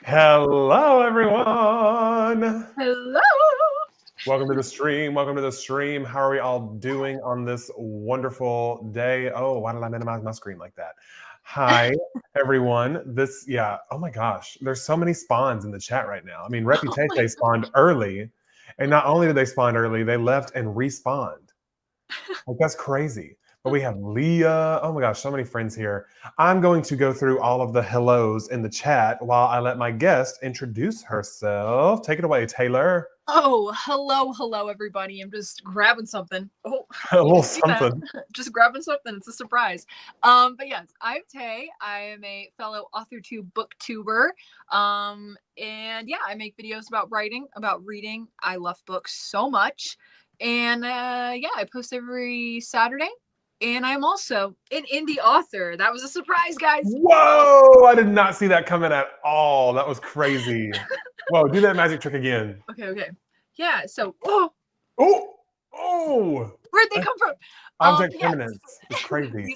Hello, everyone. Hello. Welcome to the stream. Welcome to the stream. How are we all doing on this wonderful day? Oh, why did I minimize my screen like that? Hi, everyone. Oh my gosh, there's so many spawns in the chat right now. I mean, Reputation spawned early, and not only did they spawn early, they left and respawned. Like, that's crazy. But we have Leah. Oh my gosh, so many friends here. I'm going to go through all of the hellos in the chat while I let my guest introduce herself. Take it away, Taylor. Oh, hello, everybody. I'm just grabbing something. Oh, A you little can see that. something. Just grabbing something. It's a surprise. But yes, I'm Tay. I am a fellow AuthorTube booktuber. And yeah, I make videos about writing, about reading. I love books so much. And yeah, I post every Saturday. And I'm also an indie author. That was a surprise, guys. Whoa! I did not see that coming at all. That was crazy. Whoa, do that magic trick again. Okay. Yeah, so Oh! Where'd they come from? Object permanence. It's crazy.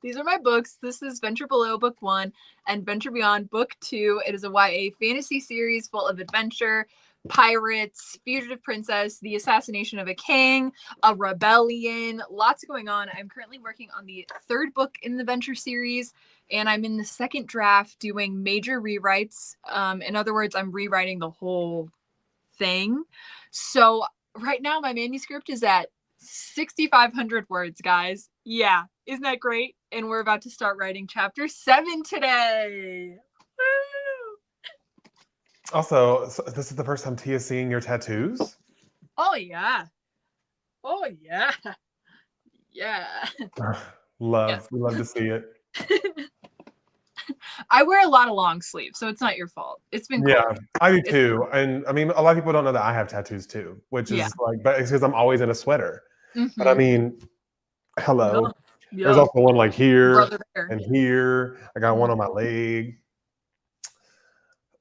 These are my books. This is Venture Below Book 1 and Venture Beyond Book 2. It is a YA fantasy series full of adventure, pirates, fugitive princess, the assassination of a king, a rebellion, lots going on. I'm currently working on the third book in the Venture series, and I'm in the second draft doing major rewrites. In other words, I'm rewriting the whole thing. So right now my manuscript is at 6,500 words, guys. Yeah, isn't that great? And we're about to start writing chapter 7 today. Woo! Also, this is the first time Tia's seeing your tattoos? Oh yeah. We love to see it. I wear a lot of long sleeves, so it's not your fault. It's been cool. Yeah, I do too. And I mean, a lot of people don't know that I have tattoos too, which is but it's because I'm always in a sweater. Mm-hmm. But I mean, hello. Yeah. There's also one like here and here. I got one on my leg.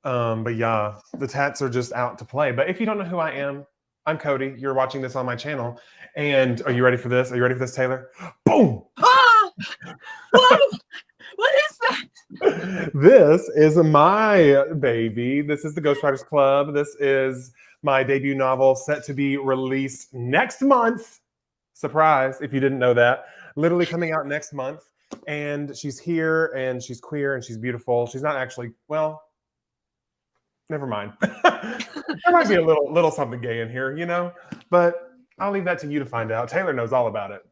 But yeah, the tats are just out to play. But if you don't know who I am, I'm Cody. You're watching this on my channel. And are you ready for this? Are you ready for this, Taylor? Boom! Ah! What is that? This is my baby. This is the Ghostwriters Club. This is my debut novel set to be released next month. Surprise, if you didn't know that. Literally coming out next month. And she's here, and she's queer, and she's beautiful. She's not actually, well, never mind. There might be a little something gay in here, you know? But I'll leave that to you to find out. Taylor knows all about it.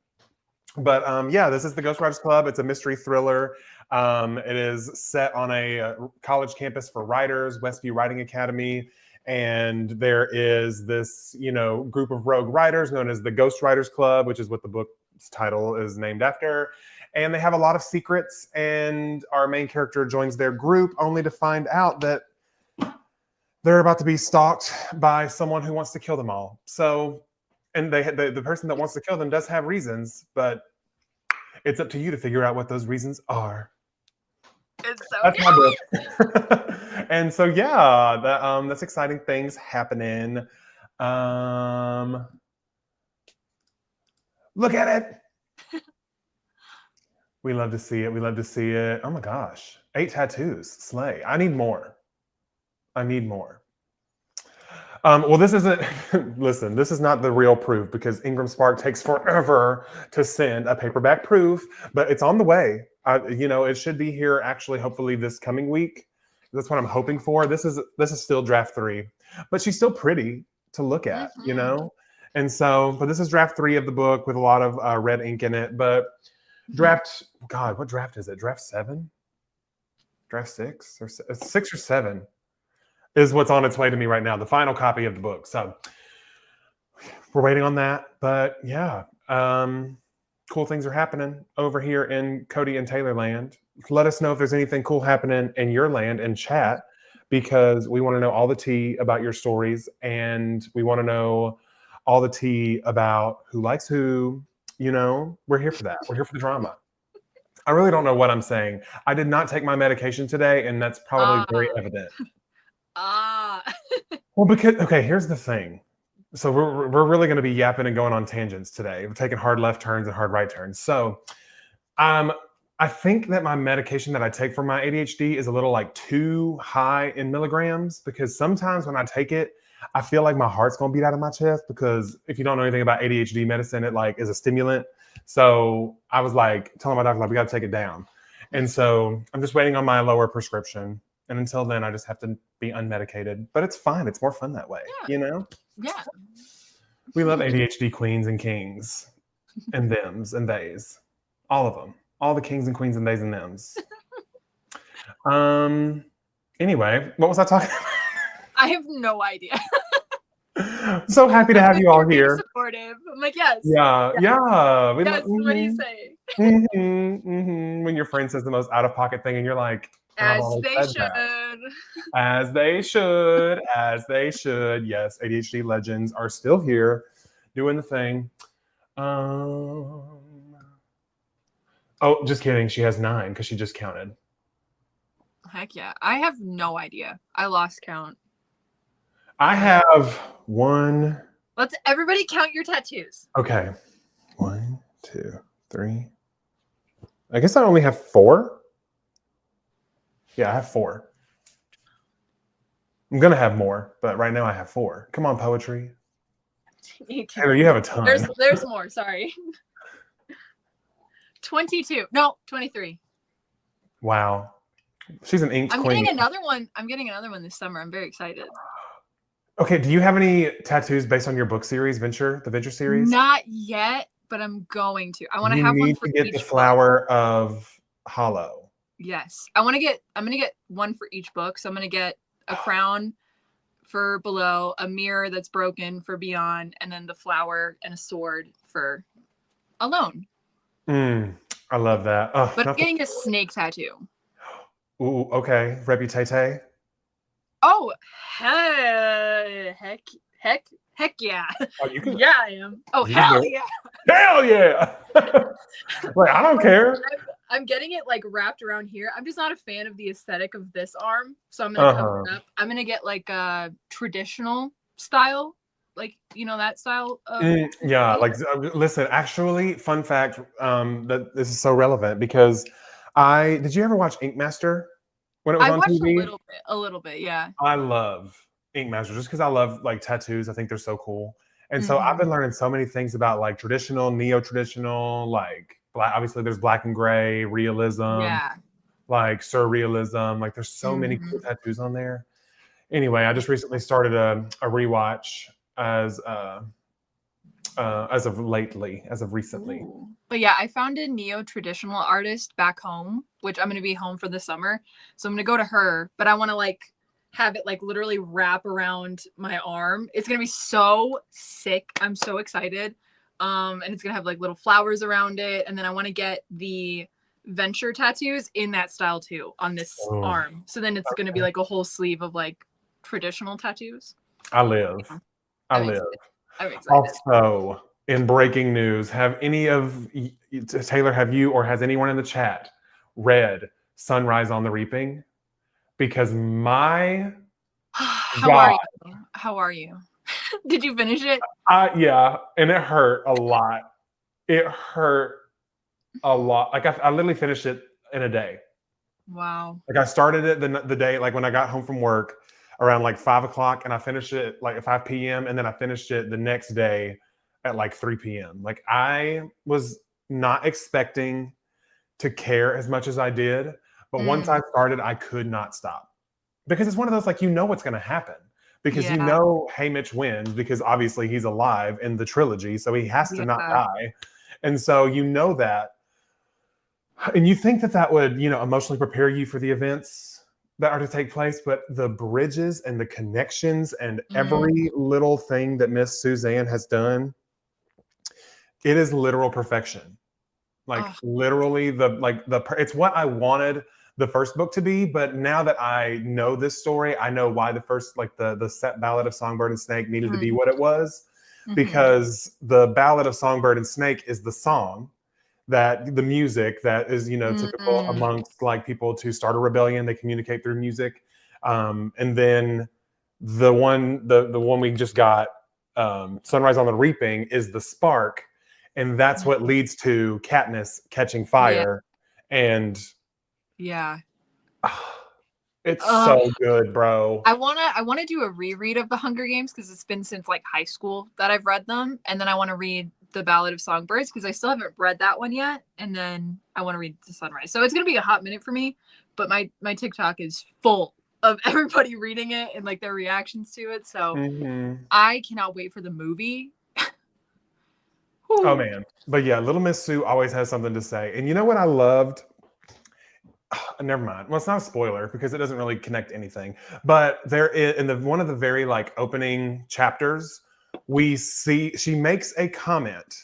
But yeah, this is the Ghostwriters Club. It's a mystery thriller. It is set on a college campus for writers, Westview Writing Academy. And there is this, group of rogue writers known as the Ghostwriters Club, which is what the book's title is named after. And they have a lot of secrets. And our main character joins their group only to find out that they're about to be stalked by someone who wants to kill them all. So, and the person that wants to kill them does have reasons, but it's up to you to figure out what those reasons are. It's so That's my book. And so, yeah, that's exciting things happening. Look at it. We love to see it. We love to see it. Oh my gosh. 8 tattoos. Slay. I need more. Well, this isn't, listen, this is not the real proof because Ingram Spark takes forever to send a paperback proof, but it's on the way. It should be here actually, hopefully this coming week. That's what I'm hoping for. This is still draft 3, but she's still pretty to look at, And so, but this is draft 3 of the book with a lot of red ink in it, but what draft is it? Draft 7? Draft 6? Or 6 or 7? Is what's on its way to me right now, the final copy of the book. So we're waiting on that. But yeah, cool things are happening over here in Cody and Taylor land. Let us know if there's anything cool happening in your land in chat, because we want to know all the tea about your stories, and we want to know all the tea about who likes who. We're here for that. We're here for the drama. I really don't know what I'm saying. I did not take my medication today, and that's probably very evident. Well, here's the thing. So we're really going to be yapping and going on tangents today. We're taking hard left turns and hard right turns. So I think that my medication that I take for my ADHD is a little like too high in milligrams because sometimes when I take it, I feel like my heart's gonna beat out of my chest because if you don't know anything about ADHD medicine, it like is a stimulant. So I was like telling my doctor, like, we gotta take it down. And so I'm just waiting on my lower prescription. And until then, I just have to be unmedicated. But it's fine. It's more fun that way, you know? Yeah. We love ADHD queens and kings and thems and theys. All of them. All the kings and queens and theys and thems. Anyway, what was I talking about? I have no idea. So happy to have you all here. Supportive. I'm like, yes. Yeah. Yes. What do you say? When your friend says the most out of pocket thing and you're like, as they should. As they should. As they should. Yes, ADHD legends are still here doing the thing. Oh, just kidding. She has 9 because she just counted. Heck yeah. I have no idea. I lost count. I have 1. Let's everybody count your tattoos. Okay. 1, 2, 3. I guess I only have 4. Yeah, I have 4. I'm gonna have more, but right now I have 4. Come on, poetry. 18. Taylor, you have a ton. There's more. Sorry. 22. No, 23. Wow. She's an inked queen. Getting another one. I'm getting another one this summer. I'm very excited. Okay, do you have any tattoos based on your book series, the Venture series? Not yet, but I'm going to. I want to have one for each book. You need to get the Flower of Hollow. Yes. I'm going to get one for each book. So I'm going to get a crown for Below, a mirror that's broken for Beyond, and then the flower and a sword for Alone. I love that. But I'm getting a snake tattoo. Ooh, okay. Reputate. Oh, heck yeah. Oh, you can... Yeah, I am. Oh, hell yeah. Hell yeah. Like, I don't care. I'm getting it like wrapped around here. I'm just not a fan of the aesthetic of this arm. So I'm going to cover it up. I'm going to get like a traditional style. Like, that style. Yeah. Like, listen, actually, fun fact, that this is so relevant because did you ever watch Ink Master when it was on TV? A little bit. Yeah. I love Ink Master just because I love like tattoos. I think they're so cool. And so I've been learning so many things about like traditional, neo-traditional, like obviously there's black and gray, realism, like surrealism. Like there's so many cool tattoos on there. Anyway, I just recently started a rewatch as of recently. Ooh. But yeah, I found a neo-traditional artist back home, which I'm going to be home for the summer. So I'm going to go to her, but I want to like have it like literally wrap around my arm. It's going to be so sick. I'm so excited. And it's going to have like little flowers around it. And then I want to get the Venture tattoos in that style too on this arm. So then it's going to be like a whole sleeve of like traditional tattoos. I live. I'm excited. Also, in breaking news, have any of Taylor, have you or has anyone in the chat read Sunrise on the Reaping? Because How are you? Did you finish it? Yeah, and it hurt a lot. It hurt a lot. Like I literally finished it in a day. Wow. Like I started it the day, like when I got home from work around like 5 o'clock, and I finished it like at 5 p.m. and then I finished it the next day at like 3 p.m. Like I was not expecting to care as much as I did, but once I started, I could not stop because it's one of those like what's going to happen because Haymitch wins because obviously he's alive in the trilogy, so he has to not die, and so that, and you think that would emotionally prepare you for the events that are to take place, but the bridges and the connections and every little thing that Miss Suzanne has done, it is literal perfection. Like literally it's what I wanted the first book to be, but now that I know this story, I know why the first, like the set Ballad of Songbird and Snake needed to be what it was, because the Ballad of Songbird and Snake is the song that the music that is, typical amongst like people to start a rebellion, they communicate through music. And then the one we just got, Sunrise on the Reaping, is the spark. And that's what leads to Katniss catching fire And Yeah. it's Ugh. so good, bro. I wanna do a reread of the Hunger Games because it's been since like high school that I've read them, and then I want to read the Ballad of Songbirds because I still haven't read that one yet, and then I want to read The Sunrise. So it's gonna be a hot minute for me, but my TikTok is full of everybody reading it and like their reactions to it. So I cannot wait for the movie. Oh man. But yeah, Little Miss Sue always has something to say. And you know what I loved? Never mind. Well, it's not a spoiler because it doesn't really connect anything. But there is in the one of the very like opening chapters, we see she makes a comment.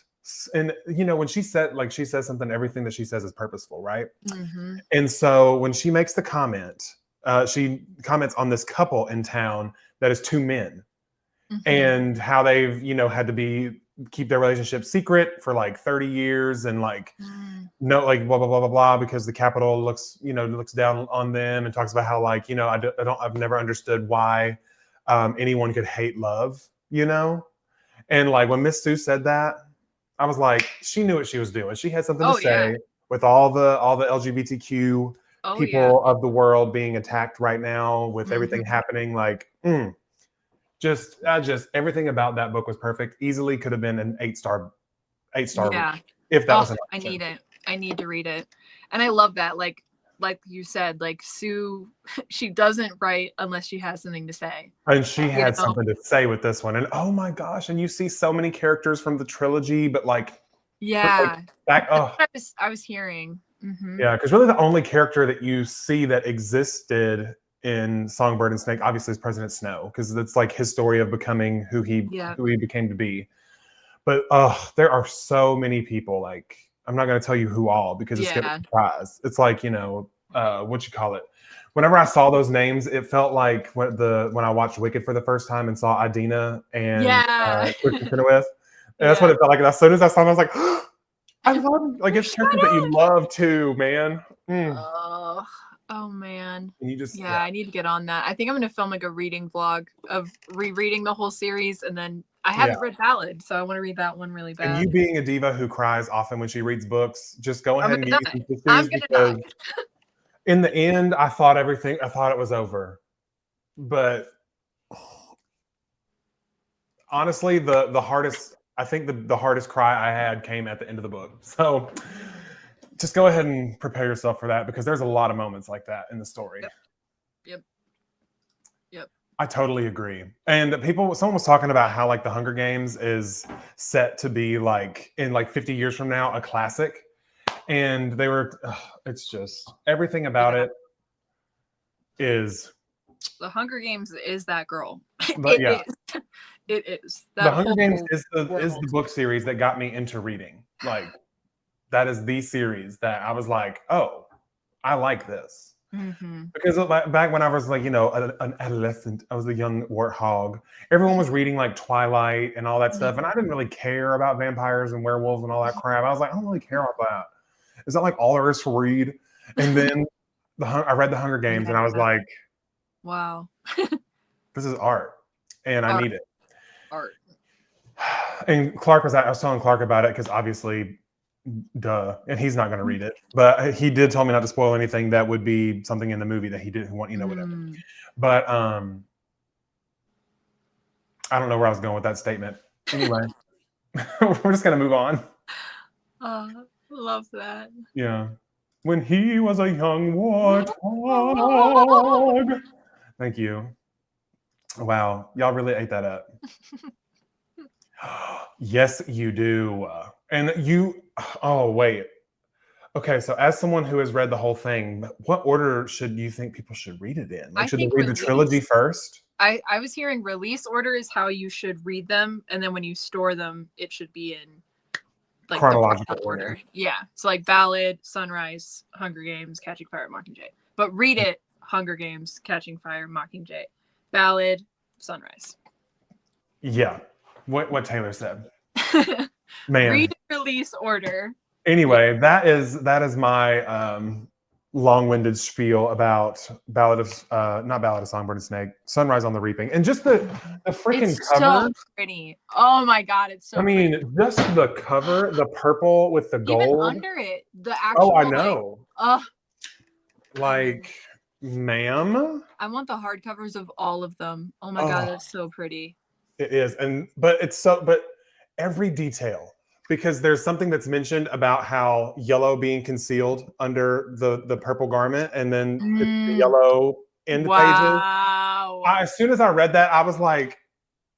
And you know, when she said like she says something, everything that she says is purposeful, right? Mm-hmm. And so when she makes the comment, she comments on this couple in town that is two men and how they've, you know, had to keep their relationship secret for like 30 years and like no, like blah blah blah blah blah because the Capitol looks down on them and talks about how like, you know, I've never understood why anyone could hate love, you know. And like when Miss Sue said that, I was like, she knew what she was doing. She had something to say with all the LGBTQ people of the world being attacked right now with everything happening. Like, just everything about that book was perfect. Easily could have been an 8-star. Yeah. If that was an option. I need it. I need to read it. And I love that. Like you said, like Sue, she doesn't write unless she has something to say. And she had something to say with this one. And oh my gosh, and you see so many characters from the trilogy, but like back I was hearing. Yeah, because really the only character that you see that existed in Songbird and Snake obviously is President Snow, because it's like his story of becoming who he became to be. But there are so many people. Like I'm not going to tell you who all because it's going to be a surprise. It's like, you know, what you call it. Whenever I saw those names, it felt like when I watched Wicked for the first time and saw Idina and Kristen Chenoweth. And that's what it felt like. And as soon as I saw them, I was like, I love like it's characters that you love too, man. Oh man. And you just I need to get on that. I think I'm gonna film like a reading vlog of rereading the whole series, and then I haven't read Ballad, so I want to read that one really bad. And you being a diva who cries often when she reads books, just go ahead and get some tissues because in the end, I thought it was over. But honestly, the hardest cry I had came at the end of the book. So just go ahead and prepare yourself for that because there's a lot of moments like that in the story. Yep. I totally agree. And someone was talking about how like the Hunger Games is set to be like in like 50 years from now, a classic. And they were, it's just everything about it is. The Hunger Games is that girl. But It is. The Hunger Games is the book series that got me into reading. Like that is the series that I was like, oh, I like this. Because back when I was like, you know, an adolescent, I was a young warthog. Everyone was reading like Twilight and all that stuff. And I didn't really care about vampires and werewolves and all that crap. I was like, I don't really care about that. Is that like all there is to read? And then I read the Hunger Games and I was like, wow, this is art. And I need it. Art. And I was telling Clark about it because obviously, duh, and he's not going to read it. But he did tell me not to spoil anything that would be something in the movie that he didn't want, you know, whatever. But I don't know where I was going with that statement. Anyway, we're just going to move on. Love that. Yeah. When he was a young warthog. Thank you. Wow, y'all really ate that up. Yes, you do. And wait. Okay, so as someone who has read the whole thing, what order should you think people should read it in? Like, should they read the trilogy first? I was hearing release order is how you should read them, and then when you store them, it should be in like chronological order. Yeah, so like Ballad, Sunrise, Hunger Games, Catching Fire, Mockingjay. But read it: Hunger Games, Catching Fire, Mockingjay, Ballad, Sunrise. Yeah, what Taylor said. Man, read release order. Anyway, that is my long-winded spiel about not Ballad of Songbird and Snake, Sunrise on the Reaping, and just the freaking cover. So pretty. Oh my god, it's so. I mean, just the cover, the purple with the gold. Even under it, the actual. Oh, I know. Oh, Like, ma'am? I want the hardcovers of all of them. Oh my god, Oh, that's so pretty. it is. But every detail, because there's something that's mentioned about how yellow being concealed under the purple garment, and then it's the Mm, yellow in the pages. wow. As soon as I read that, I was like,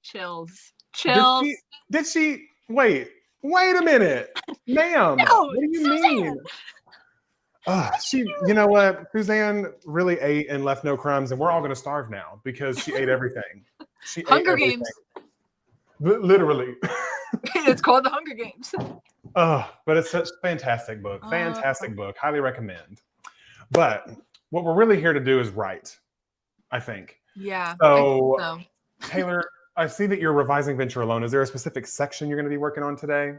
Chills. did Chills. she wait a minute, ma'am, No, what do you mean? Suzanne. You know what? Suzanne really ate and left no crumbs, and we're all going to starve now because she ate everything. She ate Hunger everything. Games. Literally. It's called the Hunger Games. But it's such a fantastic book. Uh, Fantastic book. Highly recommend. But what we're really here to do is write, I think. Yeah. So, I think Taylor, I see that you're revising Venture Alone. Is there a specific section you're going to be working on today?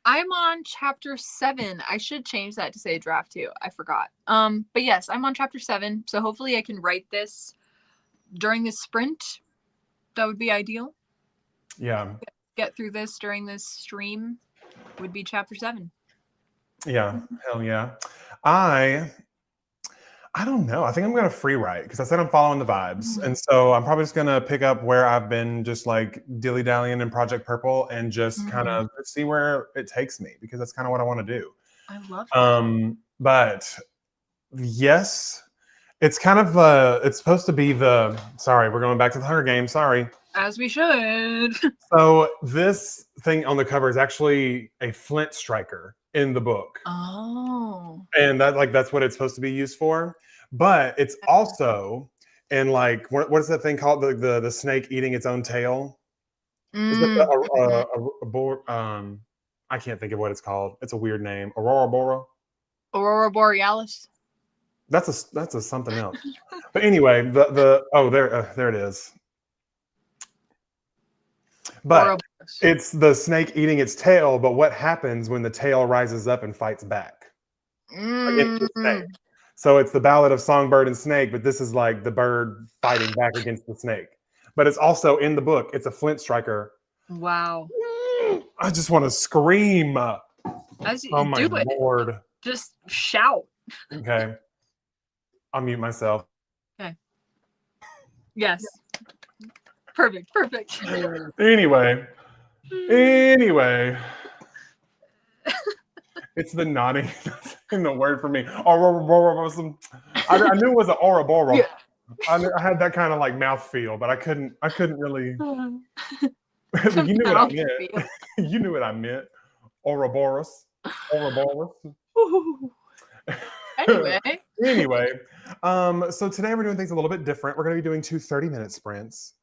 I'm on chapter 7. I should change that to say draft 2. I forgot. But yes, I'm on chapter 7. So hopefully I can write this during this sprint. That would be ideal. Yeah. Get through this during this stream would be chapter 7. Yeah. Hell yeah. I don't know. I think I'm going to free write because I said I'm following the vibes. And so I'm probably just going to pick up where I've been just like dilly dallying in Project Purple and just kind of see where it takes me because that's kind of what I want to do. I love that. But yes, it's kind of it's supposed to be sorry, we're going back to the Hunger Games. Sorry. As we should. So this thing on the cover is actually a flint striker in the book. Oh. And that's what it's supposed to be used for. But it's also in like what is that thing called? The snake eating its own tail? Is it I can't think of what it's called. It's a weird name. Aurora Bora. Aurora Borealis. That's a something else. But anyway, there it is. But Ouroboros. it's the snake eating its tail. But what happens when the tail rises up and fights back against the snake? So it's the Ballad of Songbird and Snake, but this is like the bird fighting back against the snake. But it's also in the book. It's a flint striker. Wow. I just want to scream. As you Oh my do it, Lord. just shout. Okay. I'll mute myself. Okay. Yes. Perfect. Anyway. It's the nodding in the word for me. I knew it was an Ouroboros. Yeah. I had that kind of like mouth feel, but I couldn't really. You knew what I meant. You knew what I meant. Ouroboros. Anyway, so today we're doing things a little bit different. We're going to be doing 2 30-minute sprints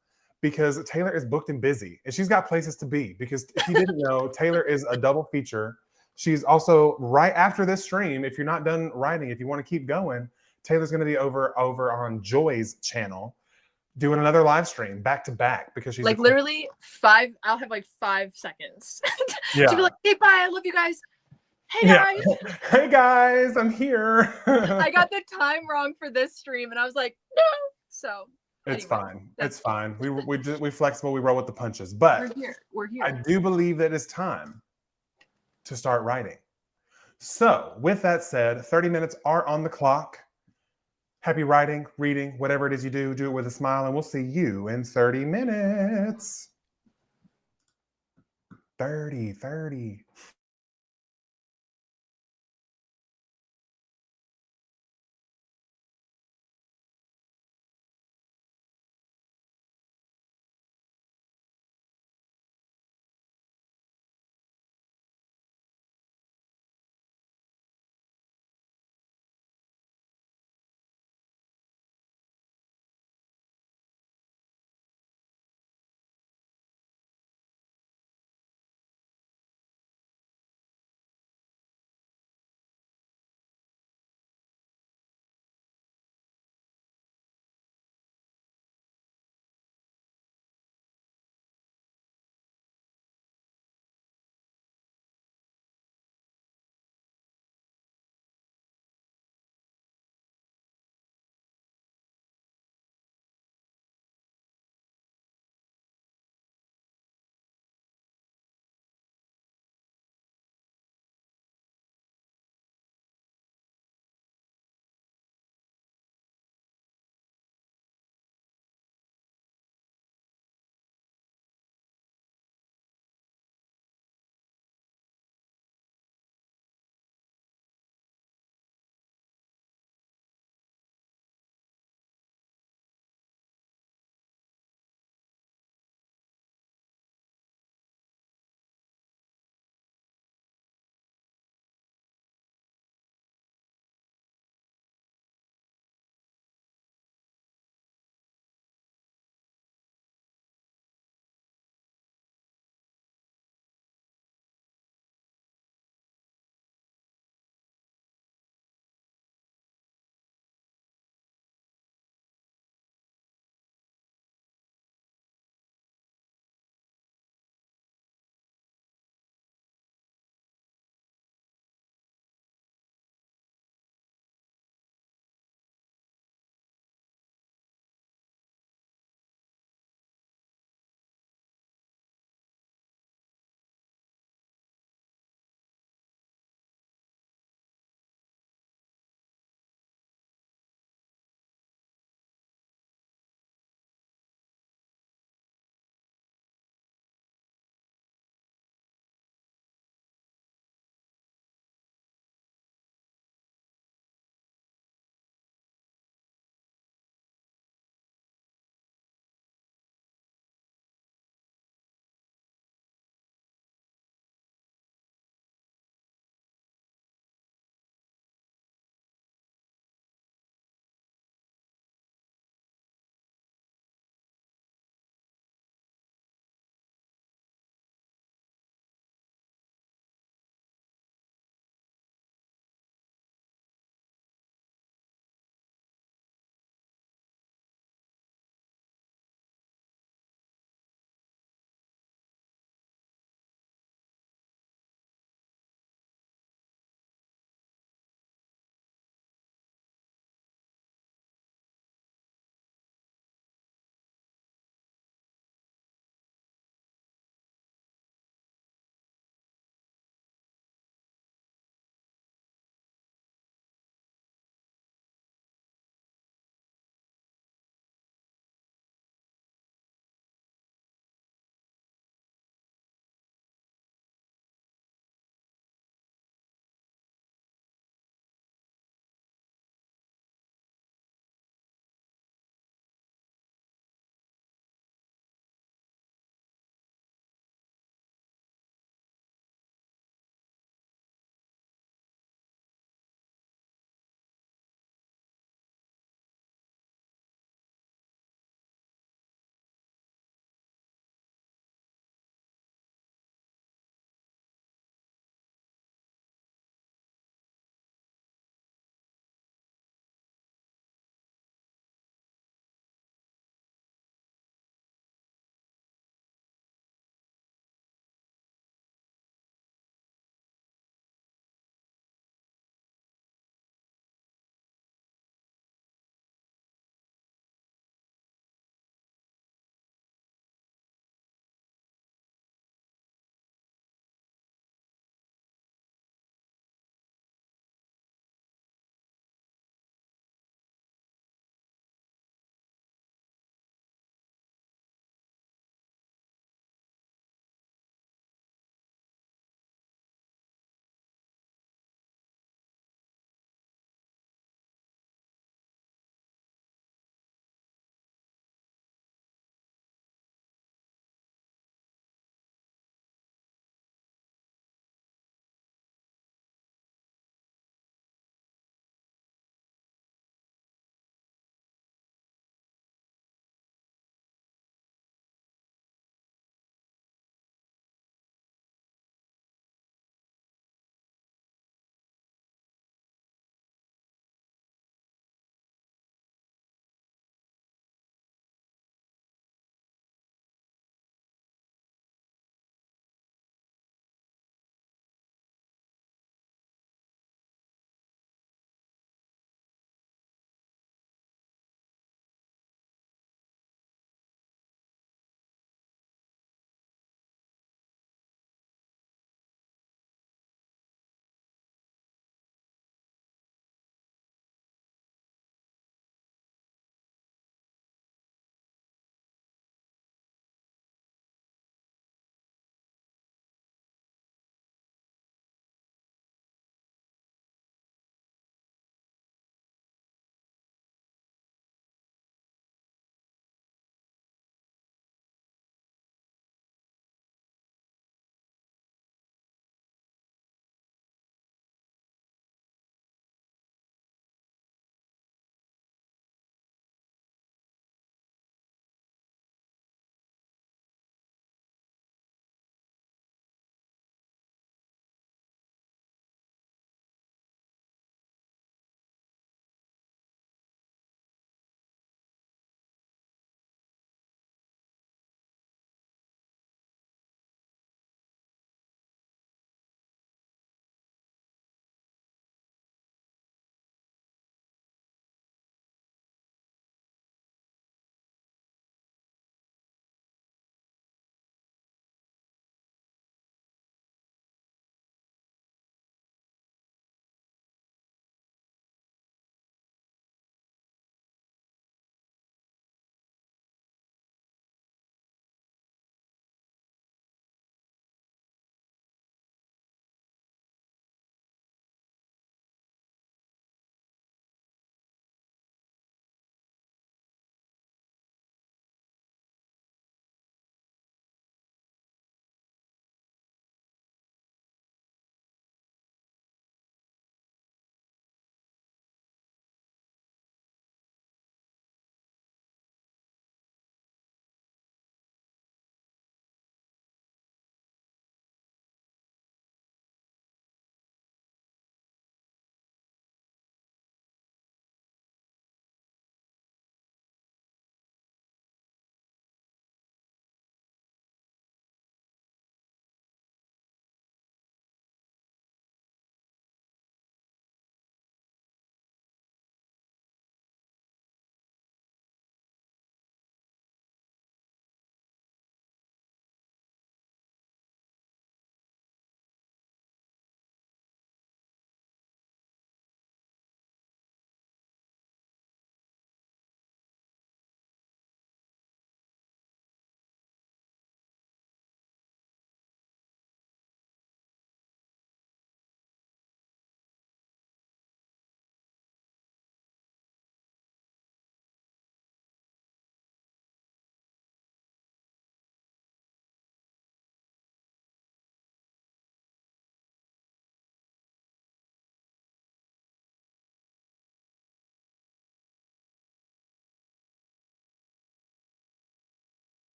because Taylor is booked and busy, and she's got places to be. Because if you didn't know, Taylor is a double feature. She's also right after this stream. If you're not done writing, if you want to keep going, Taylor's going to be over on Joy's channel doing another live stream back to back because she's like literally 5. I'll have like 5 seconds. Yeah. She'll be like, "Hey, bye. I love you guys. Hey guys." Yeah. Hey guys, I'm here. I got the time wrong for this stream, and I was like, no. So it's anyway, fine. It's fine. We flexible. We roll with the punches. But we're here. I do believe that it's time to start writing. So with that said, 30 minutes are on the clock. Happy writing, reading, whatever it is you do it with a smile, and we'll see you in 30 minutes. 30.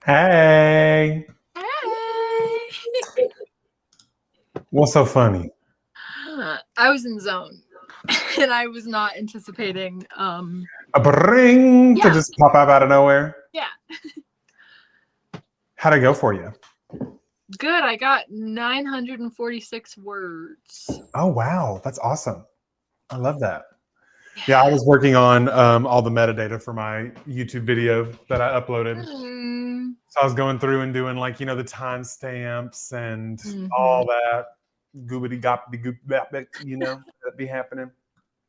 Hey. Hey. What's so funny? I was in zone, and I was not anticipating. A bring to Yeah. just pop up out of nowhere. Yeah. How'd it go for you? Good. I got 946 words. Oh, wow. That's awesome. I love that. Yeah, I was working on all the metadata for my YouTube video that I uploaded. So I was going through and doing like, the timestamps and all that goobity goppity goop that be happening.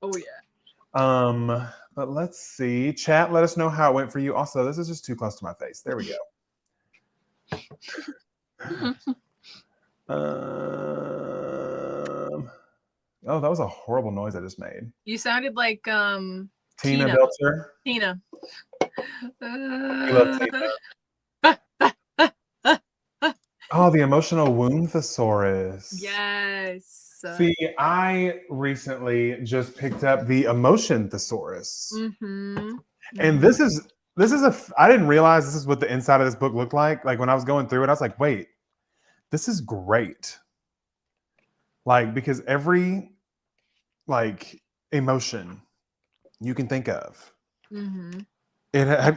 Oh yeah. But let's see. Chat, let us know how it went for you. Also, this is just too close to my face. There we go. Oh, that was a horrible noise I just made. You sounded like Tina Tina. Belcher. Tina. I love Tina. Oh, the emotional wound thesaurus. Yes. See, I recently just picked up the emotion thesaurus. And this is I didn't realize this is what the inside of this book looked like. Like when I was going through it, I was like, wait, this is great. Like, because every emotion you can think of. Do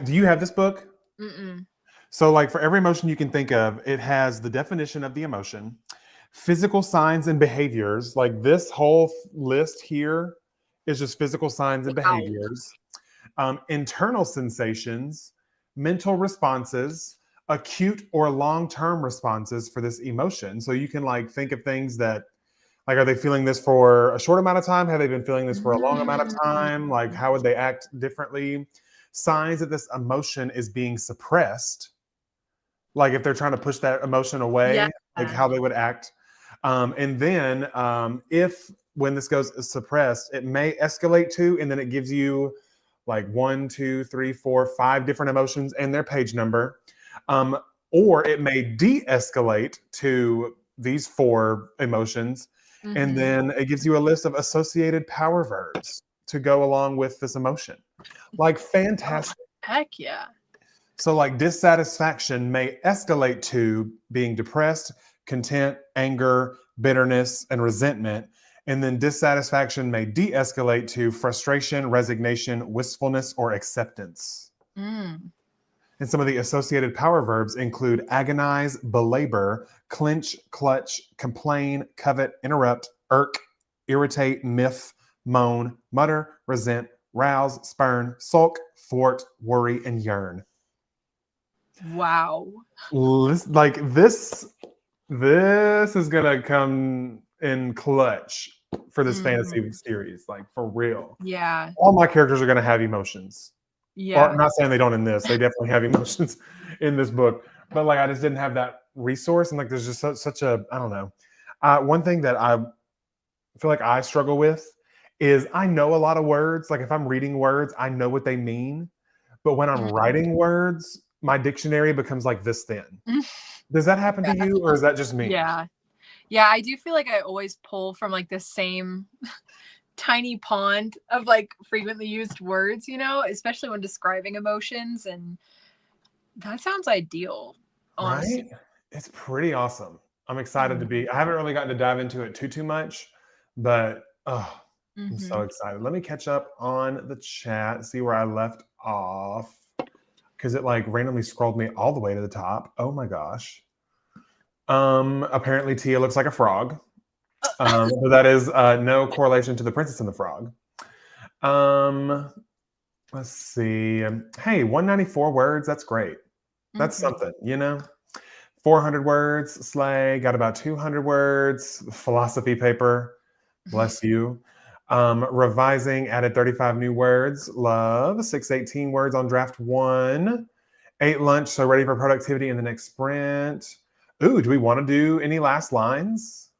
you have this book? So like for every emotion you can think of, it has the definition of the emotion, physical signs and behaviors. Like this whole list here is just physical signs and behaviors. Internal sensations, mental responses, acute or long-term responses for this emotion. So you can like think of things that like, are they feeling this for a short amount of time? Have they been feeling this for a long amount of time? Like, how would they act differently? Signs that this emotion is being suppressed. Like if they're trying to push that emotion away, like how they would act. And then if when this goes suppressed, it may escalate to, and then it gives you like 1, 2, 3, 4, 5 different emotions and their page number. Or it may de-escalate to these 4 emotions. And then it gives you a list of associated power verbs to go along with this emotion. Like fantastic. Heck yeah. So like dissatisfaction may escalate to being depressed, content, anger, bitterness, and resentment. And then dissatisfaction may de-escalate to frustration, resignation, wistfulness, or acceptance. And some of the associated power verbs include agonize, belabor, clinch, clutch, complain, covet, interrupt, irk, irritate, miff, moan, mutter, resent, rouse, spurn, sulk, thwart, worry, and yearn. Wow. Like this is gonna come in clutch for this fantasy series, like for real. Yeah. All my characters are gonna have emotions. Yeah. Well, I'm not saying they don't in this. They definitely have emotions in this book. But like I just didn't have that resource. And like there's just such a, I don't know. One thing that I feel like I struggle with is I know a lot of words. Like if I'm reading words, I know what they mean. But when I'm writing words, my dictionary becomes like this thin. Does that happen to you, or is that just me? Yeah. Yeah, I do feel like I always pull from like the same tiny pond of like frequently used words, especially when describing emotions. And that sounds ideal, honestly. Right? It's pretty awesome. I'm excited to be. I haven't really gotten to dive into it too much, but I'm so excited. Let me catch up on the chat, see where I left off, because it like randomly scrolled me all the way to the top. Oh my gosh. Apparently Tia looks like a frog. So that is no correlation to the Princess and the Frog. Let's see. Hey, 194 words. That's great. That's something, 400 words, slay. Got about 200 words. Philosophy paper. Bless you. Revising, added 35 new words. Love. 618 words on draft 1. 8 lunch, so ready for productivity in the next sprint. Ooh, do we want to do any last lines?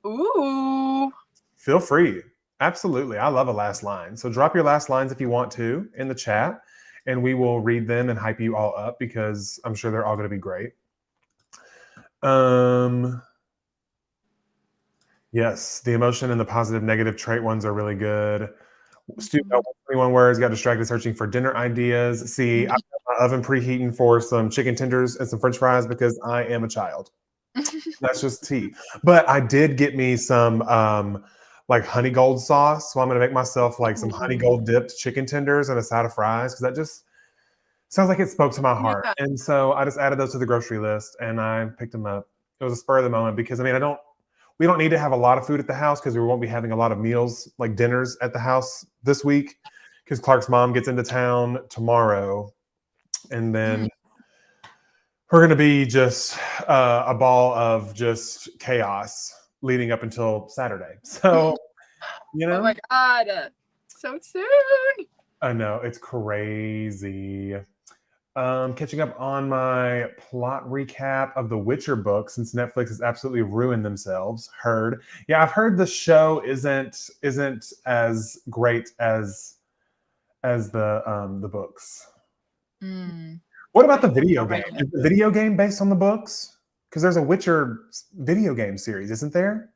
Ooh. Feel free. Absolutely. I love a last line. So drop your last lines if you want to in the chat, and we will read them and hype you all up because I'm sure they're all going to be great. Yes, the emotion and the positive negative trait ones are really good. Student 21 words, got distracted searching for dinner ideas. See, I've got my oven preheating for some chicken tenders and some French fries because I am a child. That's just tea. But I did get me some like honey gold sauce. So I'm gonna make myself like some honey gold dipped chicken tenders and a side of fries because that just sounds like it spoke to my heart. Yeah. And so I just added those to the grocery list and I picked them up. It was a spur of the moment because I mean we don't need to have a lot of food at the house because we won't be having a lot of meals like dinners at the house this week because Clark's mom gets into town tomorrow. And then we're going to be just a ball of just chaos leading up until Saturday. So, you know. Oh my God. So soon. I know. It's crazy. Catching up on my plot recap of the Witcher book since Netflix has absolutely ruined themselves. Heard. Yeah, I've heard the show isn't as great as the books. What about the video game? Is the video game based on the books? Because there's a Witcher video game series, isn't there?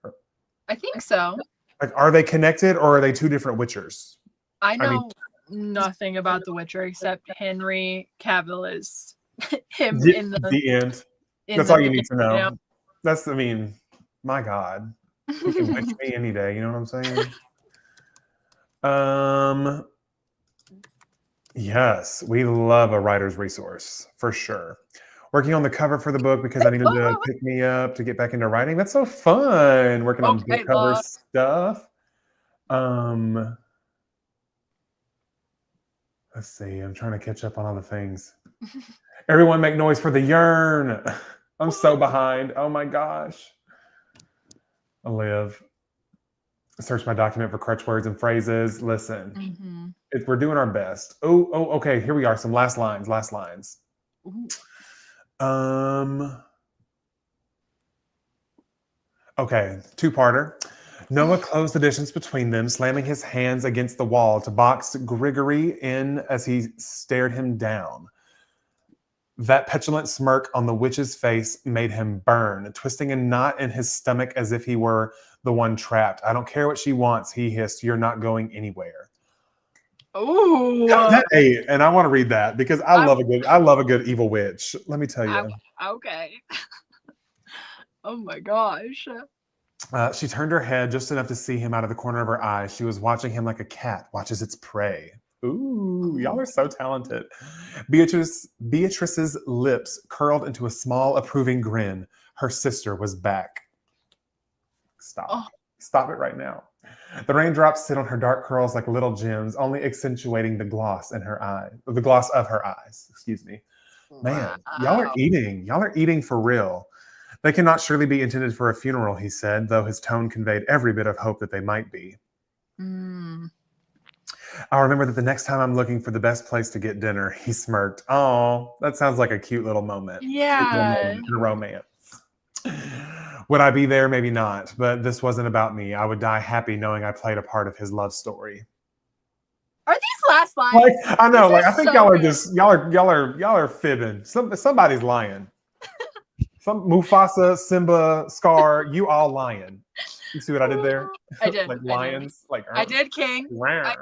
I think so. Like, are they connected or are they two different Witchers? I know nothing about The Witcher except Henry Cavill is him in the end. That's all you need to know. That's, I mean, my God. You can witch me any day, you know what I'm saying? Yes, we love a writer's resource for sure. Working on the cover for the book because I needed to pick me up to get back into writing. That's so fun. Working on book cover stuff. Let's see. I'm trying to catch up on all the things. Everyone make noise for the yearn. I'm so behind. Oh my gosh. Liv. Search my document for crutch words and phrases. Listen, we're doing our best. Oh, okay. Here we are. Some last lines. Okay, two-parter. Noah closed the distance between them, slamming his hands against the wall to box Grigory in as he stared him down. That petulant smirk on the witch's face made him burn, twisting a knot in his stomach as if he were the one trapped. I don't care what she wants, he hissed. You're not going anywhere. Oh, and I want to read that because I love a good evil witch. Let me tell you. Okay. Oh my gosh. She turned her head just enough to see him out of the corner of her eye. She was watching him like a cat watches its prey. Ooh, y'all are so talented. Beatrice's lips curled into a small, approving grin. Her sister was back. Stop. Oh. Stop it right now. The raindrops sit on her dark curls like little gems, only accentuating the gloss in her eye. The gloss of her eyes. Excuse me. Man, y'all are eating. Y'all are eating for real. They cannot surely be intended for a funeral, he said, though his tone conveyed every bit of hope that they might be. I'll remember that the next time I'm looking for the best place to get dinner, he smirked. Oh, that sounds like a cute little moment. Yeah. In a romance. Would I be there? Maybe not. But this wasn't about me. I would die happy knowing I played a part of his love story. Are these last lines? Like, I know. Like, I think y'all are just y'all are fibbing. Somebody's lying. Some Mufasa, Simba, Scar, you all lying. You see what I did there? I did. Like lions. I did, King. I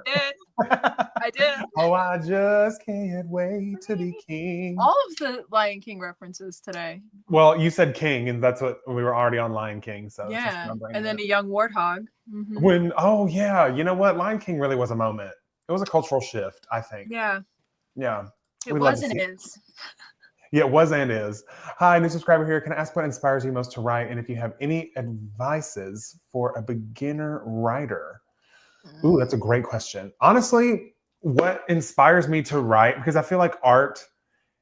did. Oh, I just can't wait to be king. All of the Lion King references today. Well, you said king, and that's what we were already on Lion King. So yeah, and then a young warthog. Yeah, you know what? Lion King really was a moment. It was a cultural shift, I think. Yeah. It was and is. Yeah, it was and is. Hi, new subscriber here. Can I ask what inspires you most to write? And if you have any advices for a beginner writer? Ooh, that's a great question. Honestly, what inspires me to write, because I feel like art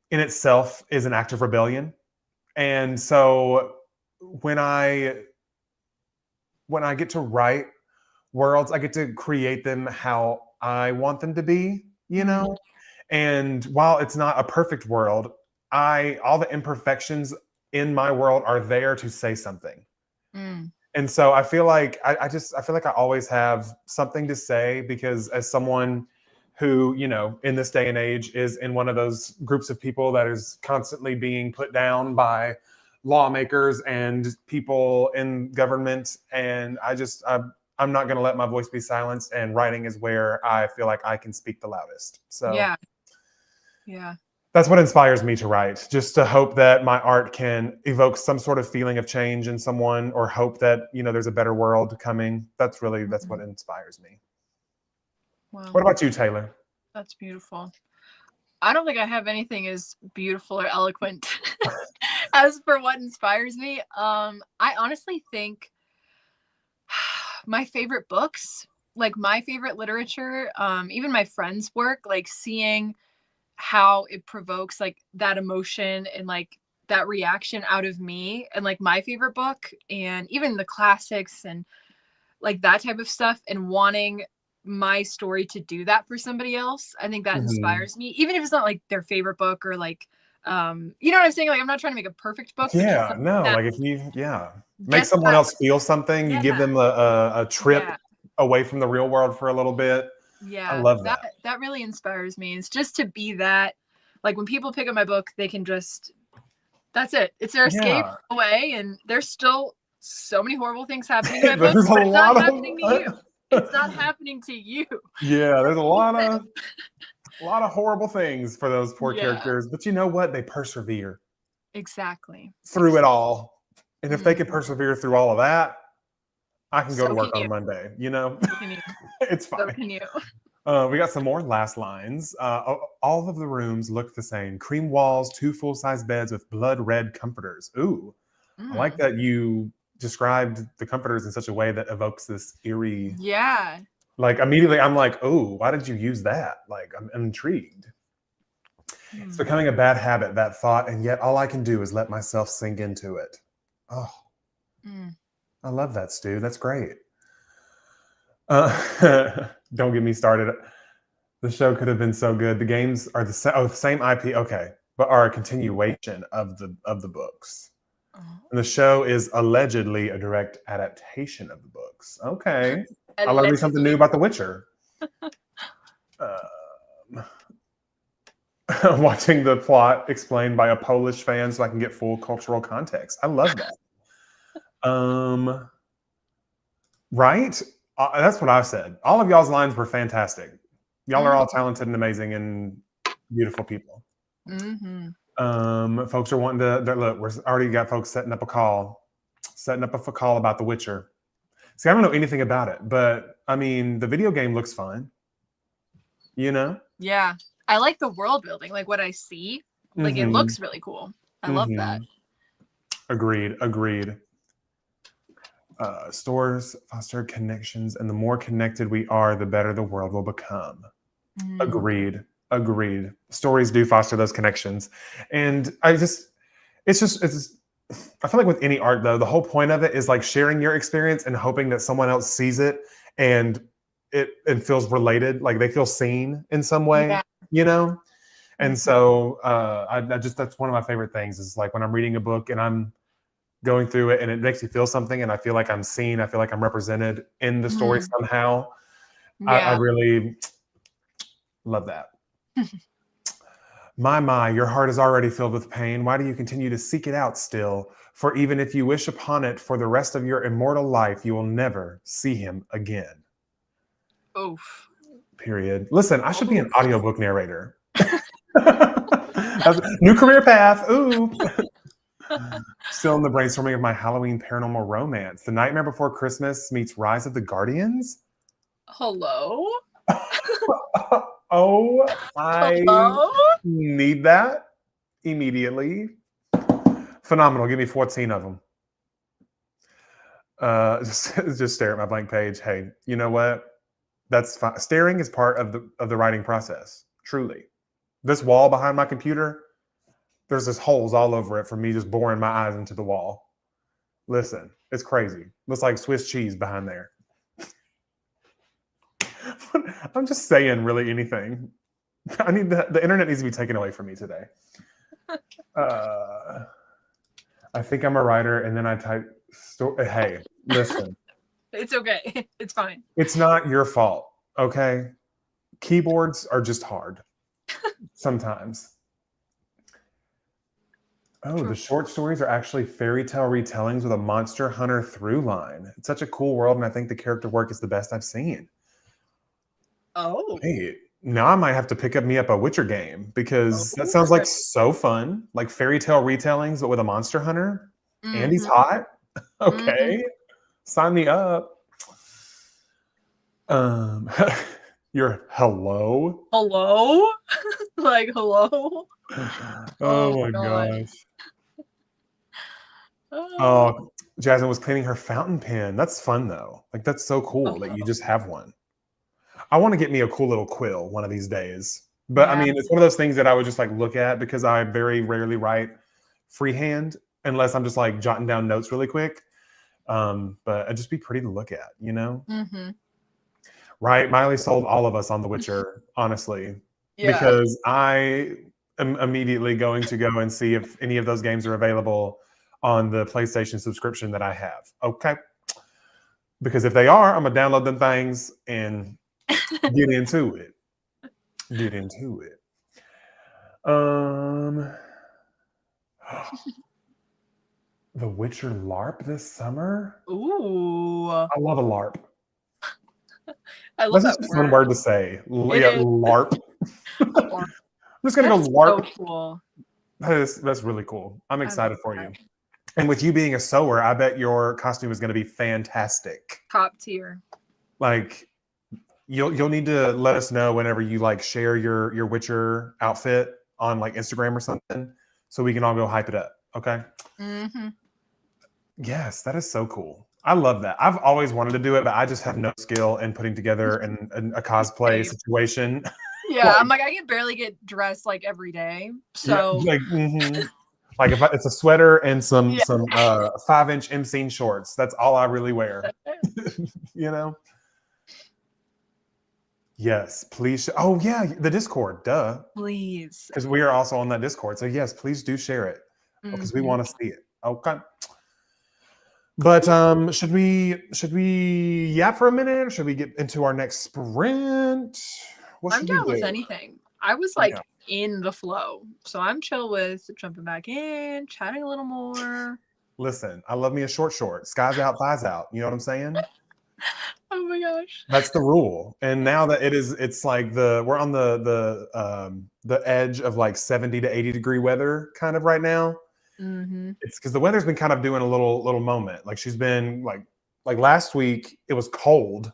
in itself is an act of rebellion. And so when I get to write worlds, I get to create them how I want them to be, you know? And while it's not a perfect world, all the imperfections in my world are there to say something. And so I feel like I feel like I always have something to say, because as someone who, you know, in this day and age is in one of those groups of people that is constantly being put down by lawmakers and people in government, and I'm not going to let my voice be silenced, and writing is where I feel like I can speak the loudest. So yeah. That's what inspires me to write, just to hope that my art can evoke some sort of feeling of change in someone, or hope that, there's a better world coming. That's what inspires me. Wow, What about you, Taylor? that's beautiful. I don't think I have anything as beautiful or eloquent as for what inspires me. I honestly think my favorite books, like my favorite literature, even my friends' work, like seeing how it provokes like that emotion and like that reaction out of me, and like my favorite book, and even the classics and like that type of stuff, and wanting my story to do that for somebody else. I think that inspires me, even if it's not like their favorite book, or like you know what I'm saying? Like I'm not trying to make a perfect book, but just Yeah, something no, that like if you, make gets someone that. else feel something, you give Yeah, them a trip yeah, away from the real world for a little bit. I yeah. love That that. that really inspires me. It's just to be that, like when people pick up my book, they can just, that's it. It's their escape Yeah, away, and there's still so many horrible things happening in my book, there's a but it's not lot happening to you. of It's not happening to you. yeah, there's a Keep lot it. of horrible things for those poor Yeah, characters, but you know what? They persevere exactly. through it all. And if they can Mhm. persevere through all of that, I can go to So can work on you. Monday. So can you. It's So fine. can you. We got some more last lines. All of the rooms look the same: cream walls, 2 full-size beds with blood red comforters. Ooh, I like Mm. that you described the comforters in such a way that evokes this eerie. Yeah. Like immediately, I'm like, oh, why did you use that? Like, I'm intrigued. It's Mm. becoming a bad habit, that thought, and yet all I can do is let myself sink into it. Oh, Mm. I love that, Stu. That's great. Don't get me started. The show could have been so good. The games are the same IP, okay, but are a continuation of the books. And the Oh. show is allegedly a direct adaptation of the books. Okay, I learned something new Allegedly. about The Witcher. Watching the plot explained by a Polish fan so I can get full cultural context. I love that. Right? That's what I've said. All of y'all's lines were fantastic. Y'all are Mm. all talented and amazing and beautiful people. Mm-hmm. Folks are wanting to look. We're already got folks setting up a call about The Witcher. See, I don't know anything about it, but I mean, the video game looks fun. You know? Yeah. I like the world building, like what I see. Like it Mm-hmm. looks really cool. I love that. Mm-hmm. Agreed. Agreed. Stores foster connections, and the more connected we are, the better the world will become. Mm. Agreed. Agreed. Stories do foster those connections, and it's. I feel like with any art, though, the whole point of it is like sharing your experience and hoping that someone else sees it and it feels related, like they feel seen in some way, Yeah. you know. And Mhm. so I just that's one of my favorite things is like when I'm reading a book and I'm going through it and it makes me feel something and I feel like I'm seen, I feel like I'm represented in the story Mm. somehow. I Yeah. really love that. My, your heart is already filled with pain. Why do you continue to seek it out still? For even if you wish upon it for the rest of your immortal life, you will never see him again. Oof. Period. Listen, I should be an Oof. audiobook narrator. That's a new career path. Ooh. Still in the brainstorming of my Halloween paranormal romance. The Nightmare Before Christmas meets Rise of the Guardians. Hello? Oh, I Hello? need that immediately. Phenomenal. Give me 14 of them. Just stare at my blank page. Hey, you know what? That's fine. Staring is part of the writing process. Truly, this wall behind my computer, there's just holes all over it from me just boring my eyes into the wall. Listen, it's crazy. Looks like Swiss cheese behind there. I'm just saying, really anything. I need the internet needs to be taken away from me today. I think I'm a writer, and then I type. Hey, listen. It's okay. It's fine. It's not your fault, okay? Keyboards are just hard sometimes. Oh, the True. short stories are actually fairy tale retellings with a monster hunter through line. It's such a cool world, and I think the character work is the best I've seen. Oh. Wait, Now I might have to pick me up a Witcher game because that sounds like so fun. Like fairy tale retellings, but with a monster hunter. And he's hot. Okay. Sign me up. You're hello? Hello? Like, hello? Oh my God. gosh. Oh, Jasmine was cleaning her fountain pen. That's fun though. Like that's so cool that you just have one. I want to get me a cool little quill one of these days. But I mean, it's one of those things that I would just like look at because I very rarely write freehand unless I'm just like jotting down notes really quick. But it'd just be pretty to look at, you know? Right? Miley sold all of us on The Witcher, honestly. Yeah. Because I am immediately going to go and see if any of those games are available on the PlayStation subscription that I have. Okay. Because if they are, I'm gonna download them things and get into it. Get into it. The Witcher LARP this summer? Ooh. I love a LARP. I love That's that just a fun word to say. It is. LARP. LARP. I'm just gonna go LARP. So cool. That's really cool. I'm excited for you. And with you being a sewer, I bet your costume is going to be fantastic. Top tier. Like you'll need to let us know whenever you like share your Witcher outfit on like Instagram or something, so we can all go hype it up. Okay. Yes, that is so cool. I love that. I've always wanted to do it, but I just have no skill in putting together a cosplay situation. Yeah, I'm like I can barely get dressed like every day. So like if it's a sweater and some 5-inch M-scene shorts, that's all I really wear. You know. Yes, please. Oh yeah, the Discord, duh. Please. Because we are also on that Discord. So yes, please do share it because we want to see it. Okay. But should we yap for a minute or should we get into our next sprint? I'm down with anything. I was like in the flow. So I'm chill with jumping back in, chatting a little more. Listen, I love me a short. Skies out, thighs out. You know what I'm saying? Oh my gosh. That's the rule. And now that it's like we're on the edge of like 70 to 80 degree weather kind of right now. It's because the weather's been kind of doing a little moment. Like she's been like last week it was cold.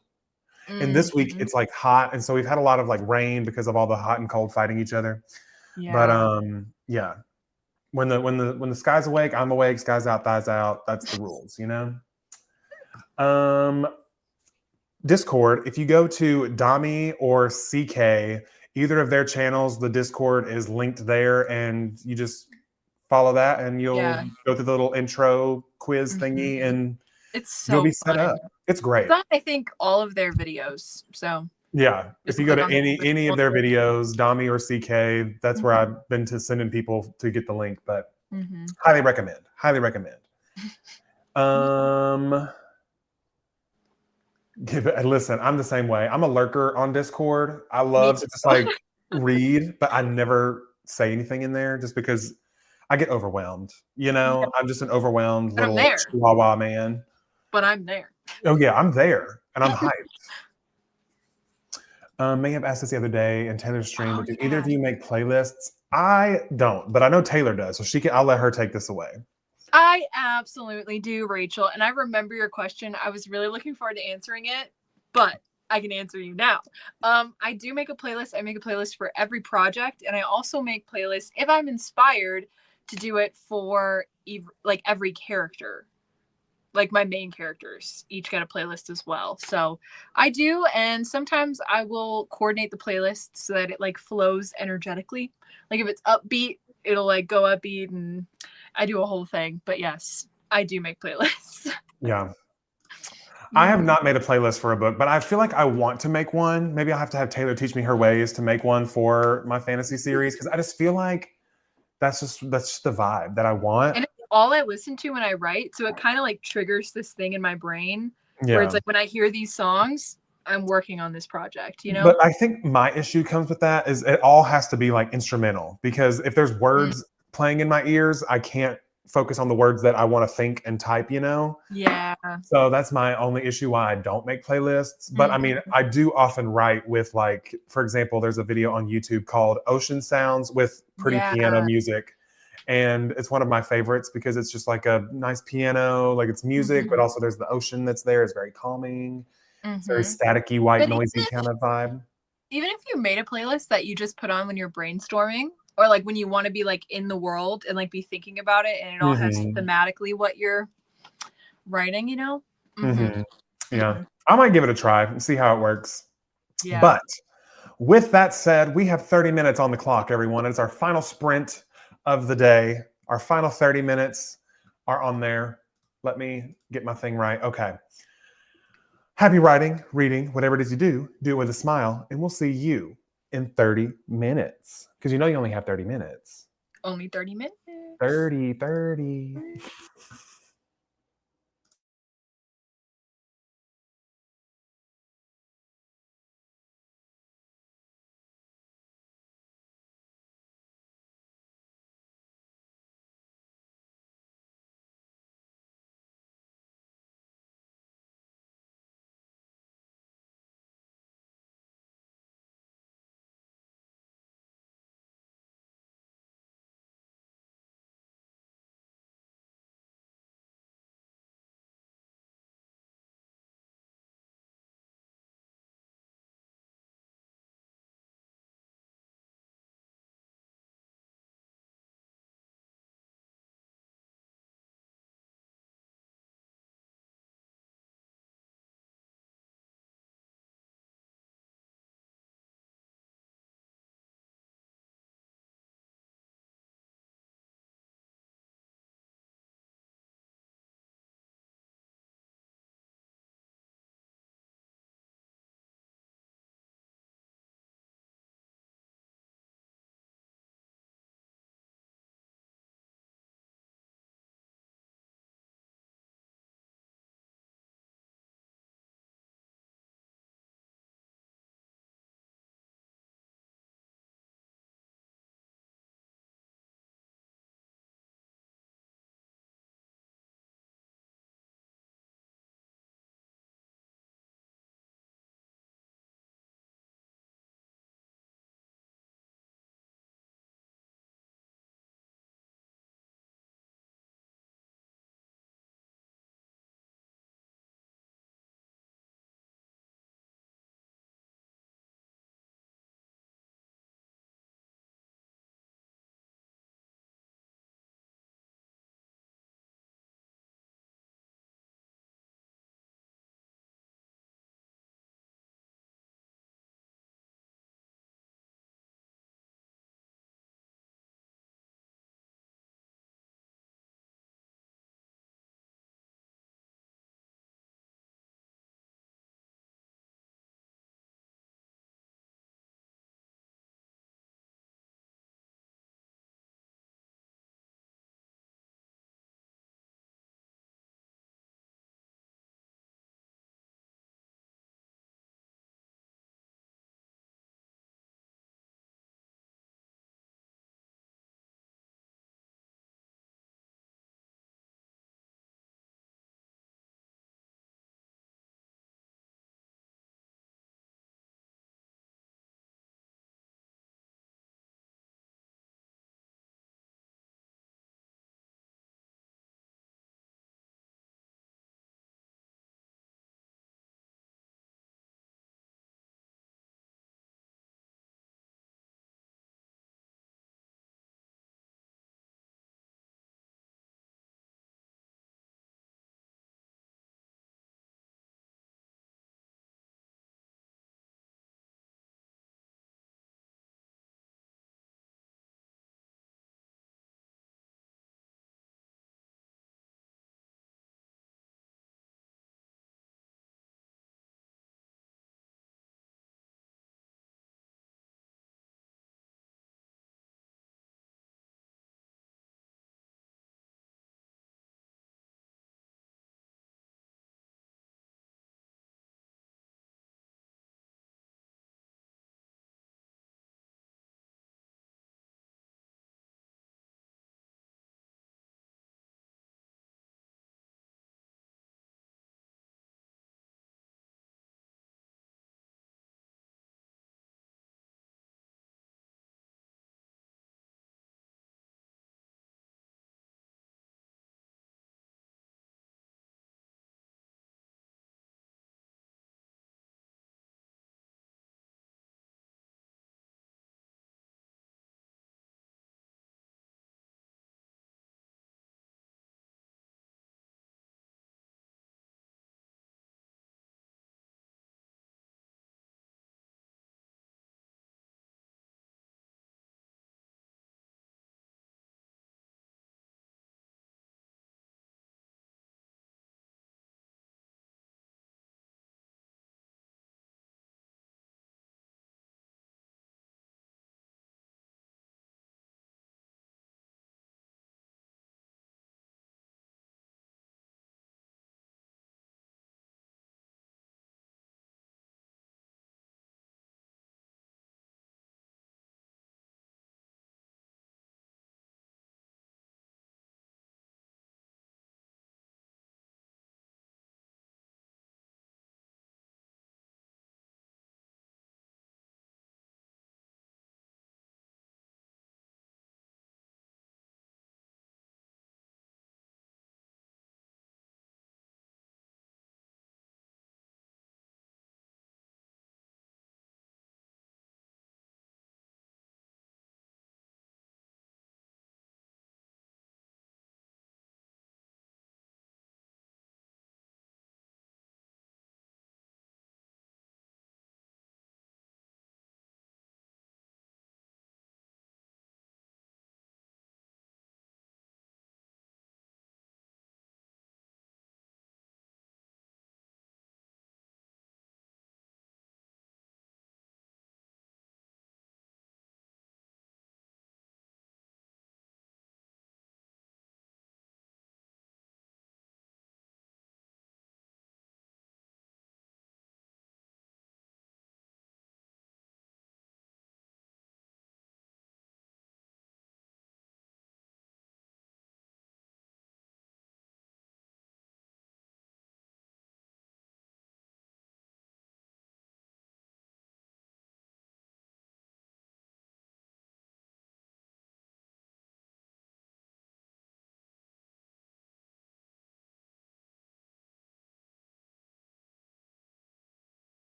And this week it's like hot. And so we've had a lot of like rain because of all the hot and cold fighting each other. Yeah. But yeah. When the sky's awake, I'm awake, sky's out, thighs out. That's the rules, you know? Discord, if you go to Dami or CK, either of their channels, the Discord is linked there, and you just follow that and you'll go through the little intro quiz thingy and you'll be set up. It's great. It's on, I think, all of their videos. So yeah, if you go to any of their videos, Dami or CK, that's where I've been to sending people to get the link. But highly recommend. Listen, I'm the same way. I'm a lurker on Discord. I love to just like read, but I never say anything in there just because I get overwhelmed. You know, I'm just an overwhelmed little chihuahua man. But I'm there. Oh yeah, I'm there, and I'm hyped. May have asked this the other day in Taylor's stream, but do either of you make playlists? I don't, but I know Taylor does, so I'll let her take this away. I absolutely do, Rachel. And I remember your question. I was really looking forward to answering it, but I can answer you now. I do make a playlist. I make a playlist for every project. And I also make playlists if I'm inspired to do it for like every character. Like my main characters each get a playlist as well. So I do. And sometimes I will coordinate the playlist so that it like flows energetically. Like if it's upbeat, it'll like go upbeat, and I do a whole thing. But yes, I do make playlists. Yeah. I have not made a playlist for a book, but I feel like I want to make one. Maybe I'll have to have Taylor teach me her ways to make one for my fantasy series, because I just feel like that's just the vibe that I want. And it's all I listen to when I write, so it kind of like triggers this thing in my brain where it's like when I hear these songs, I'm working on this project, you know? But I think my issue comes with that is it all has to be like instrumental, because if there's words playing in my ears, I can't focus on the words that I want to think and type, you know? Yeah. So that's my only issue why I don't make playlists. But I mean, Mhm. I do often write with, like, for example, there's a video on YouTube called Ocean Sounds with pretty Yeah. piano music. And it's one of my favorites because it's just like a nice piano, like it's music, but Mhm. also there's the ocean that's there. It's very calming. It's very Mhm. staticky, white, But noisy kind of vibe. even if you made a playlist that you just put on when you're brainstorming or like when you want to be like in the world and like be thinking about it and it all has Hmm. thematically what you're writing, you know? Mhm. Hmm. Yeah. Mhm. I might give it a try and see how it works. Yeah. But with that said, we have 30 minutes on the clock, everyone. It's our final sprint of the day. Our final 30 minutes are on there. Let me get my thing right. Okay. Happy writing, reading, whatever it is you do, do it with a smile, and we'll see you in 30 minutes. Because you know you only have 30 minutes. Only 30 minutes. 30, 30.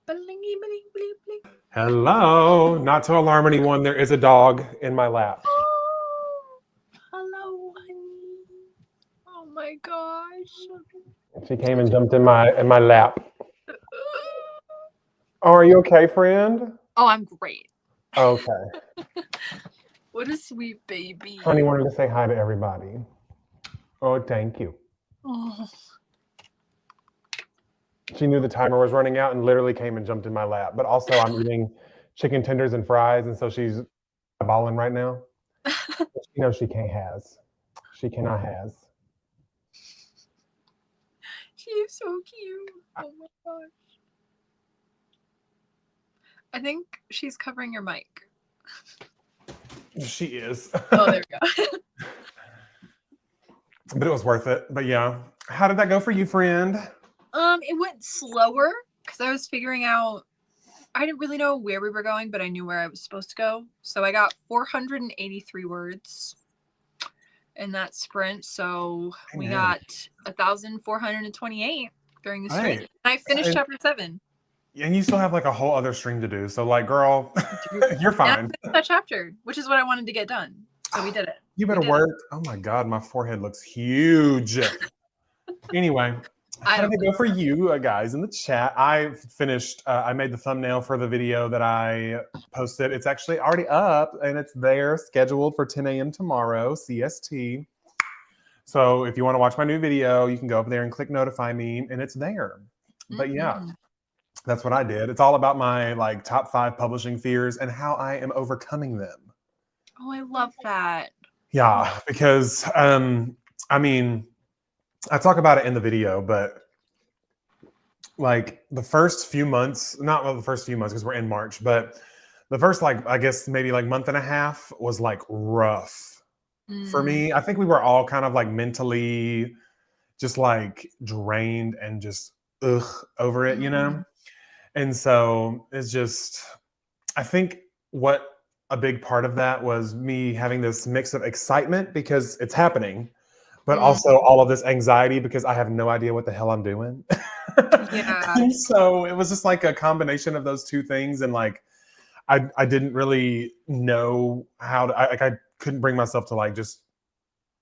Blingy, bling, bling, bling. Hello. Not to alarm anyone, there is a dog in my lap. Oh, hello, honey. Oh my gosh. She came and jumped in my lap. Oh, are you okay, friend? Oh, I'm great. Okay. What a sweet baby. Honey wanted to say hi to everybody. Oh, thank you. Oh. She knew the timer was running out and literally came and jumped in my lap. But also, I'm eating chicken tenders and fries, and so she's balling right now. She knows she can't has. She cannot has. She is so cute. Oh my gosh. I think she's covering your mic. She is. Oh, there we go. But it was worth it. But yeah. How did that go for you, friend? It went slower because I was figuring out. I didn't really know where we were going, but I knew where I was supposed to go. So I got 483 words in that sprint. So we Amen. got 1,428 during the stream. Hey. And I finished And- chapter 7. And you still have like a whole other stream to do. So, like, girl, you're And I fine. finished that chapter, which is what I wanted to get done. So we did it. You better did it. work. Oh my God, my forehead looks huge. Anyway, I how did don't it go for you guys in the chat? I finished, I made the thumbnail for the video that I posted. It's actually already up and it's there scheduled for 10 a.m. tomorrow, CST. So if you want to watch my new video, you can go up there and click notify me and it's there. But yeah, that's what I did. It's all about my like top 5 publishing fears and how I am overcoming them. Oh, I love that. Yeah, because I mean, I talk about it in the video, but like the first few months, not well, the first few months because we're in March, but the first like I guess maybe like month and a half was like rough for me. I think we were all kind of like mentally just like drained and just over it, you know? And so it's just, I think what a big part of that was me having this mix of excitement because it's happening, but also all of this anxiety because I have no idea what the hell I'm doing. Yeah. And so it was just like a combination of those two things. And like, I didn't really know how to, I couldn't bring myself to like just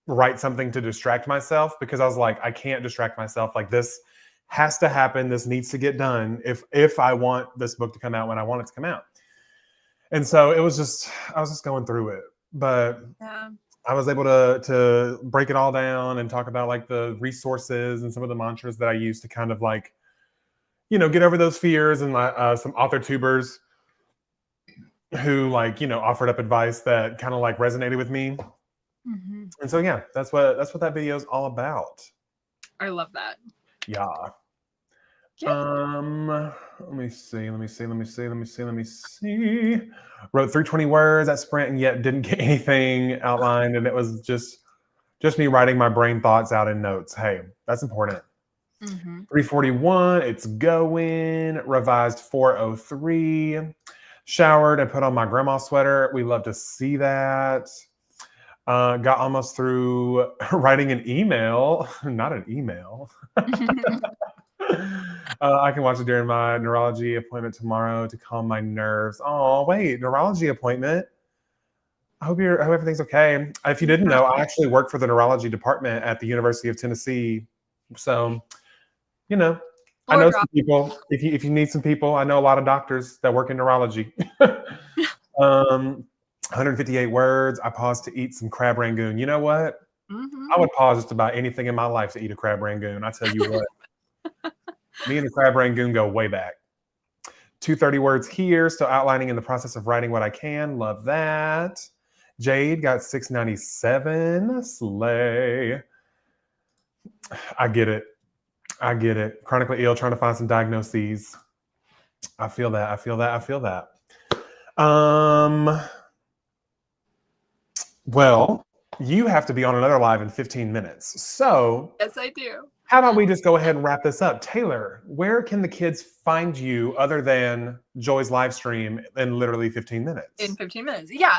write something to distract myself because I was like, I can't distract myself. Like this has to happen. This needs to get done if I want this book to come out when I want it to come out. And so it was just, I was just going through it, but Yeah. I was able to break it all down and talk about like the resources and some of the mantras that I use to kind of like, you know, get over those fears and some author tubers who like, you know, offered up advice that kind of like resonated with me. And so, yeah, that's what that video is all about. I love that. Yeah. Let me see. Wrote 320 words at sprint and yet didn't get anything outlined. And it was just me writing my brain thoughts out in notes. Hey, that's important. 341, it's going. Revised 403. Showered and put on my grandma sweater. We love to see that. Got almost through writing an email. Not an email. I can watch it during my neurology appointment tomorrow to calm my nerves. Oh, wait, neurology appointment? I hope everything's okay. If you didn't know, I actually work for the neurology department at the University of Tennessee. So, you know, I know some people. If you need some people, I know a lot of doctors that work in neurology. 158 words. I paused to eat some crab rangoon. You know what? I would pause just about anything in my life to eat a crab rangoon. I tell you what. Me and the crab rangoon go way back. 230 words here. Still outlining in the process of writing what I can. Love that. Jade got 697. Slay. I get it. Chronically ill, trying to find some diagnoses. I feel that. Well, you have to be on another live in 15 minutes. So yes, I do. How about we just go ahead and wrap this up? Taylor, where can the kids find you other than Joy's live stream in literally 15 minutes? In 15 minutes. Yeah.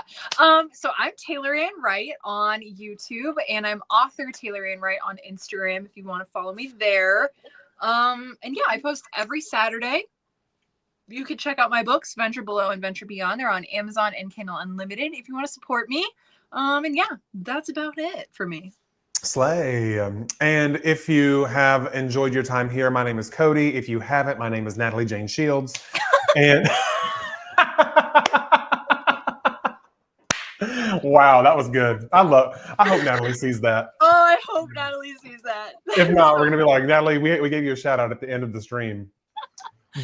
So I'm Taylor Ann Wright on YouTube and I'm author Taylor Ann Wright on Instagram if you want to follow me there. And yeah, I post every Saturday. you could check out my books, Venture Below and Venture Beyond. They're on Amazon and Kindle Unlimited if you want to support me. And yeah, that's about it for me. Slay. And if you have enjoyed your time here, my name is Cody. If you haven't, my name is Natalie Jane Shields. And wow, that was good. I hope Natalie sees that. Oh, I hope Natalie sees that. If not, we're gonna be like, Natalie, we gave you a shout out at the end of the stream.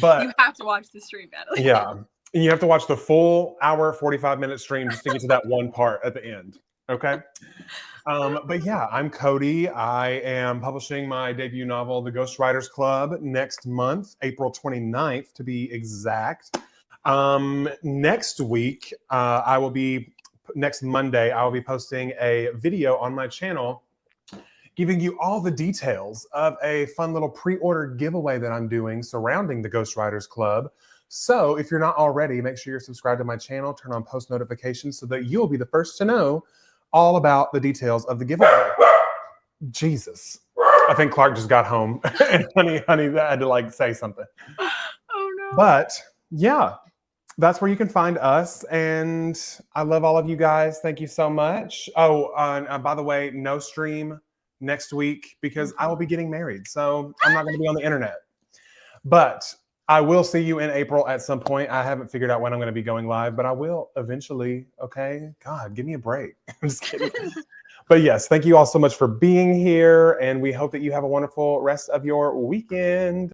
But you have to watch the stream, Natalie. yeah, you have to watch the full hour, 45-minute stream just to get to that one part at the end. Okay. But yeah, I'm Cody. I am publishing my debut novel, The Ghostwriters Club, next month, April 29th to be exact. Next week, next Monday, I will be posting a video on my channel giving you all the details of a fun little pre-order giveaway that I'm doing surrounding the Ghostwriters Club. So if you're not already, make sure you're subscribed to my channel, turn on post notifications so that you'll be the first to know all about the details of the giveaway. Jesus. I think Clark just got home and honey, I had to like say something. Oh no. But yeah, that's where you can find us. And I love all of you guys. Thank you so much. Oh, by the way, no stream next week because I will be getting married. So I'm not going to be on the internet. But I will see you in April at some point. I haven't figured out when I'm going to be going live, but I will eventually. Okay. God, give me a break. I'm just kidding. But yes, thank you all so much for being here. And we hope that you have a wonderful rest of your weekend.